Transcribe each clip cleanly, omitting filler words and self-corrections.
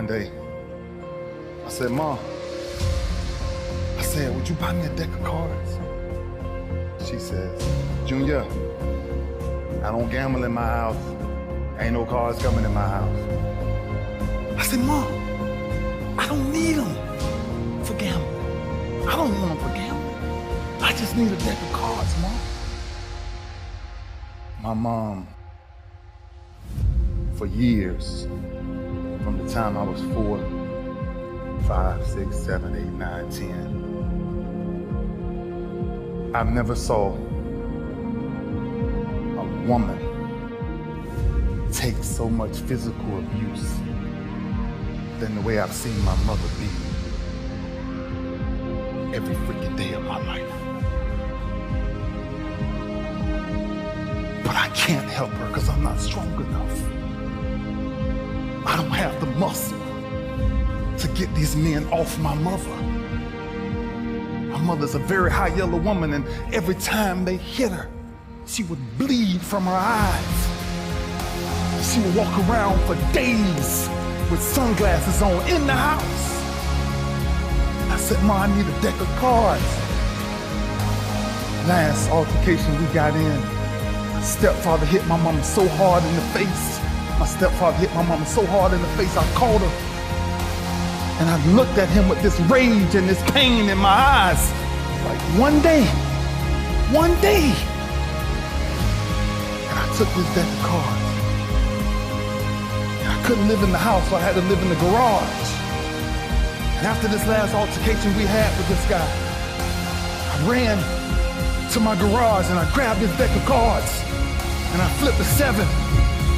one day. I said, Mom, I said, would you buy me a deck of cards? She says, Junior, I don't gamble in my house. Ain't no cards coming in my house. I said, Mom, I don't need them for gambling. I don't want them for gambling. I just need a deck of cards, Mom. My mom, for years, from the time I was 4, 5, 6, 7, 8, 9, 10, I never saw a woman take so much physical abuse than the way I've seen my mother be every freaking day of my life. But I can't help her because I'm not strong enough. I don't have the muscle to get these men off my mother. My mother's a very high yellow woman, and every time they hit her, she would bleed from her eyes. She would walk around for days with sunglasses on in the house. I said, Ma, I need a deck of cards. Last altercation we got in, my stepfather hit my mama so hard in the face. My stepfather hit my mama so hard in the face, I called her. And I looked at him with this rage and this pain in my eyes. Like, one day. And I took this deck of cards. And I couldn't live in the house, so I had to live in the garage. And after this last altercation we had with this guy, I ran to my garage and I grabbed this deck of cards. And I flipped a 7.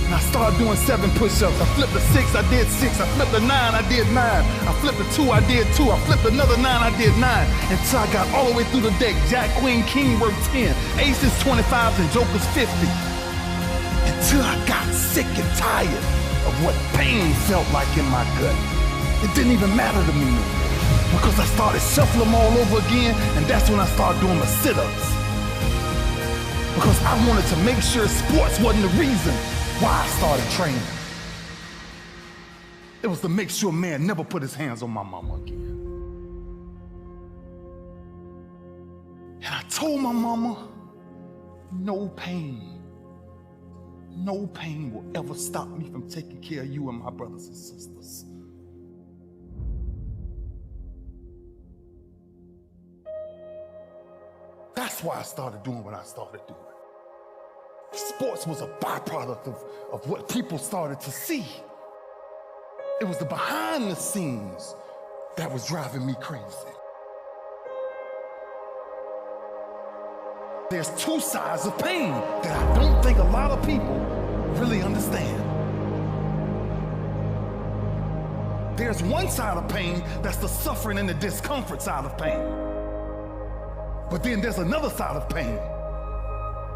And I started doing 7 push-ups. I flipped a 6, I did 6. I flipped a 9, I did 9. I flipped a 2, I did 2. I flipped another 9, I did 9. Until I got all the way through the deck. Jack, Queen, King worked 10. Aces, 25s, and Jokers, 50. Until I got sick and tired of what pain felt like in my gut. It didn't even matter to me no more. Because I started shuffling them all over again, and that's when I started doing my sit-ups. Because I wanted to make sure sports wasn't the reason why I started training. It was to make sure man never put his hands on my mama again. And I told my mama, no pain will ever stop me from taking care of you and my brothers and sisters. That's why I started doing what I started doing. Sports was a byproduct of what people started to see. It was the behind the scenes that was driving me crazy. There's 2 sides of pain that I don't think a lot of people really understand. There's one side of pain that's the suffering and the discomfort side of pain. But then there's another side of pain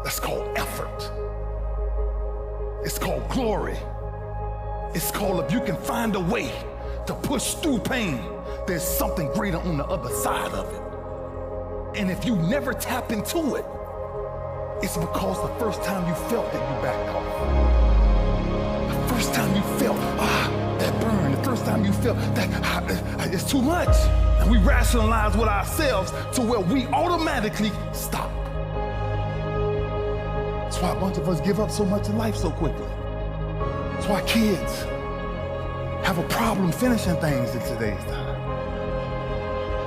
that's called effort. It's called glory. It's called, if you can find a way to push through pain, there's something greater on the other side of it. And if you never tap into it, it's because the first time you felt that you backed off. The first time you felt, that burn. The first time you felt that it's too much. And we rationalize with ourselves to where we automatically stop. That's why a bunch of us give up so much in life so quickly. That's why kids have a problem finishing things in today's time.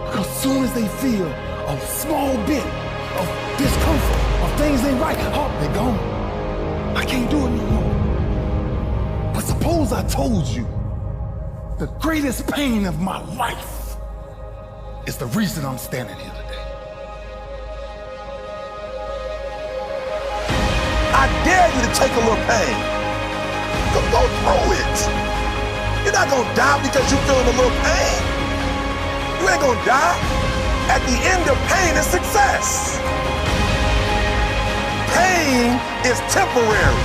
Because as soon as they feel a small bit of discomfort, of things ain't right, they're gone. I can't do it no more. But suppose I told you the greatest pain of my life is the reason I'm standing here today. I dare you to take a little pain. Go through it. You're not gonna die because you're feeling a little pain. You ain't gonna die. At the end of pain is success. Pain is temporary.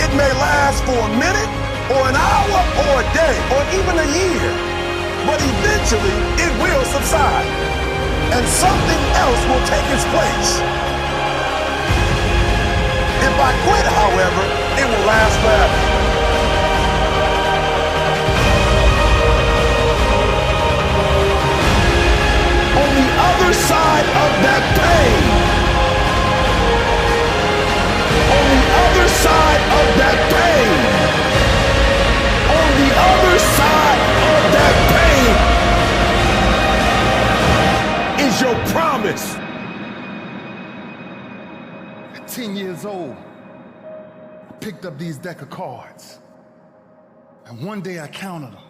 It may last for a minute, or an hour, or a day, or even a year. But eventually, it will subside. And something else will take its place. If I quit, however, it will last forever. picked up these deck of cards. And one day I counted them.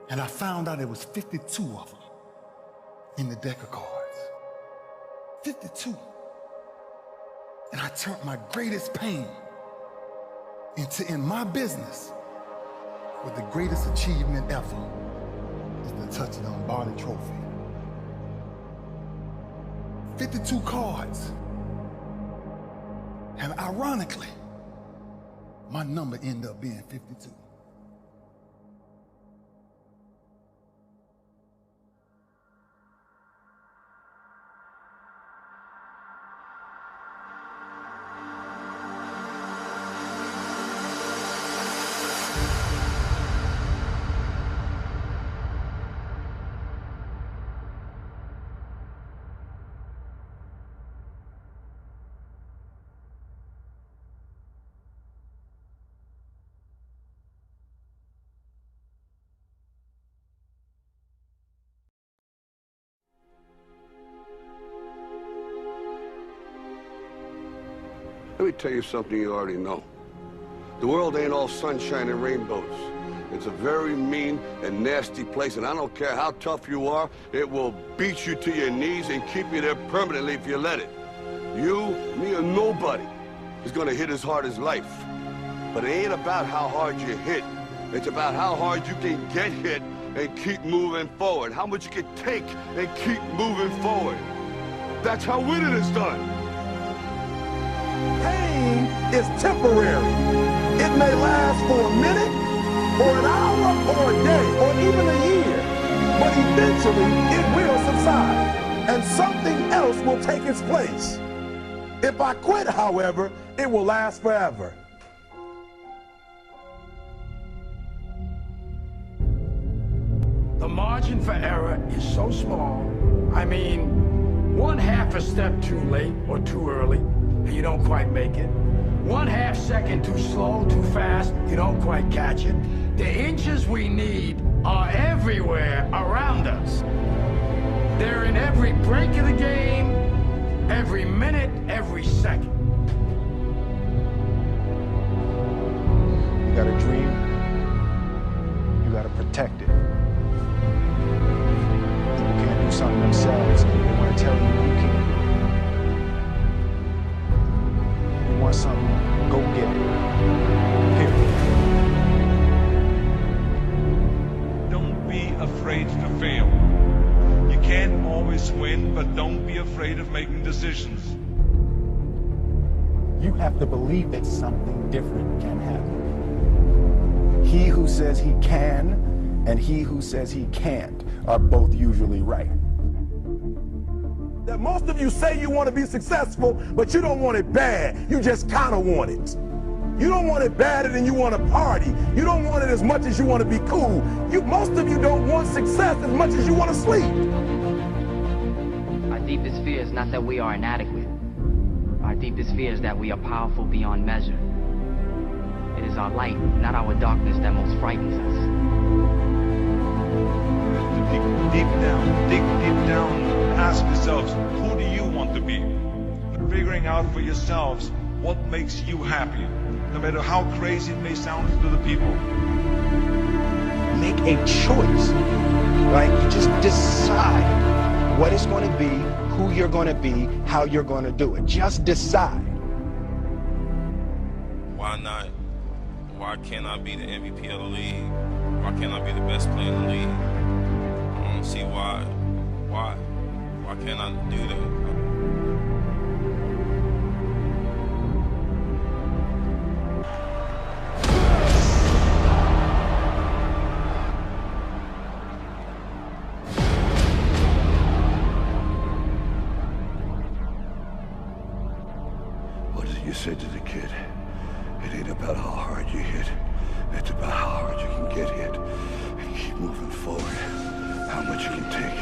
And I found out there was 52 of them in the deck of cards. 52. And I turned my greatest pain into, in my business, with the greatest achievement ever is the touchdown Barley Trophy. 52 cards. And ironically, my number ended up being 52. Let me tell you something you already know. The world ain't all sunshine and rainbows. It's a very mean and nasty place, and I don't care how tough you are, it will beat you to your knees and keep you there permanently if you let it. You, me, or nobody is gonna hit as hard as life. But it ain't about how hard you hit. It's about how hard you can get hit and keep moving forward. How much you can take and keep moving forward. That's how winning is done. Pain is temporary. It may last for a minute, or an hour, or a day, or even a year. But eventually, it will subside, and something else will take its place. If I quit, however, it will last forever. The margin for error is so small. I mean, 1/2 step too late or too early, and you don't quite make it. 1/2 second too slow, too fast, you don't quite catch it. The inches we need are everywhere around us. They're in every break of the game, every minute, every second. You got a dream, you got to protect it. People can't do something themselves, they want to tell you you can't do it. You want something, go get it. Period. Don't be afraid to fail. You can't always win, but don't be afraid of making decisions. You have to believe that something different can happen. He who says he can and he who says he can't are both usually right. That most of you say you want to be successful, but you don't want it bad. You just kind of want it. You don't want it badder than you want to party. You don't want it as much as you want to be cool. Most of you don't want success as much as you want to sleep. Our deepest fear is not that we are inadequate. Our deepest fear is that we are powerful beyond measure. It is our light, not our darkness, that most frightens us. Deep down, ask yourselves, who do you want to be? Figuring out for yourselves what makes you happy, no matter how crazy it may sound to the people. Make a choice, right? You just decide what it's going to be, who you're going to be, how you're going to do it. Just decide. Why not? Why can't I be the MVP of the league? Why can't I be the best player in the league? I don't see why. Why can't I do that? What is it you said to the kid? It ain't about how hard you hit. It's about how hard you can get hit and keep moving forward. How much you can take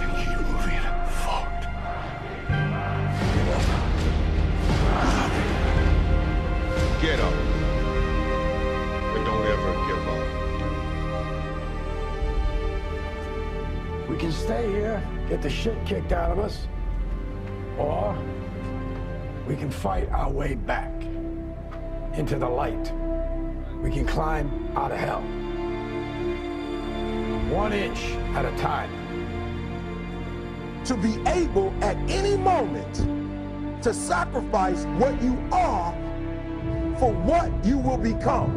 and keep moving forward. Get up. Get up. But don't ever give up. We can stay here, get the shit kicked out of us, or we can fight our way back into the light. We can climb out of hell. 1 inch at a time. To be able at any moment to sacrifice what you are for what you will become.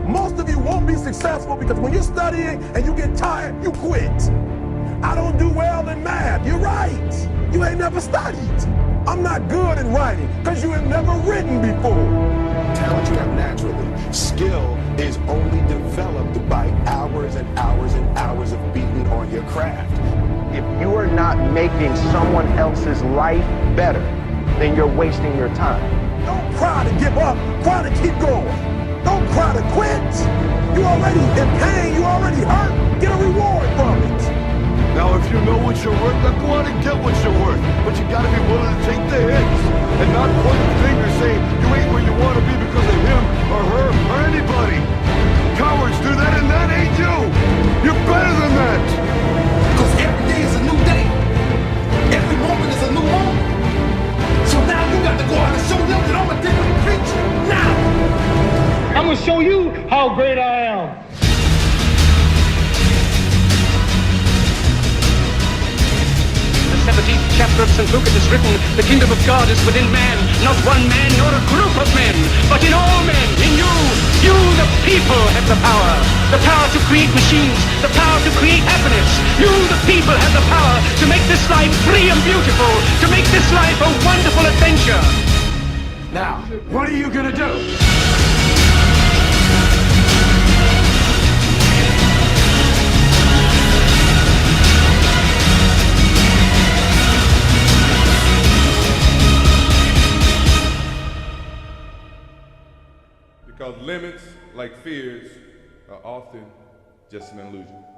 Most of you won't be successful because when you're studying and you get tired, you quit. I don't do well in math. You're right. You ain't never studied. I'm not good in writing because you have never written before. Talent you have naturally. Skill is only developed by hours and hours and hours of beating on your craft. If you are not making someone else's life better, then you're wasting your time. Don't cry to give up. Cry to keep going. Don't cry to quit. You're already in pain. You already hurt. Get a reward from it. Now, if you know what you're worth, then go out and get what you're worth. But you gotta be willing to take the hits and not point the finger saying you ain't where you want to be because of him or her or anybody. Cowards do that, and that ain't you. You're better than that. Because every day is a new day. Every moment is a new moment. So now you got to go out and show them that I'm a different creature. Now! I'm going to show you how great I am. The 17th chapter of St. Luke it is written, the kingdom of God is within man, not one man nor a group of men, but in all men, in you. You, the people, have the power to create machines, the power to create happiness. You, the people, have the power to make this life free and beautiful, to make this life a wonderful adventure. Now, what are you gonna do? Because limits, like fears, are often just an illusion.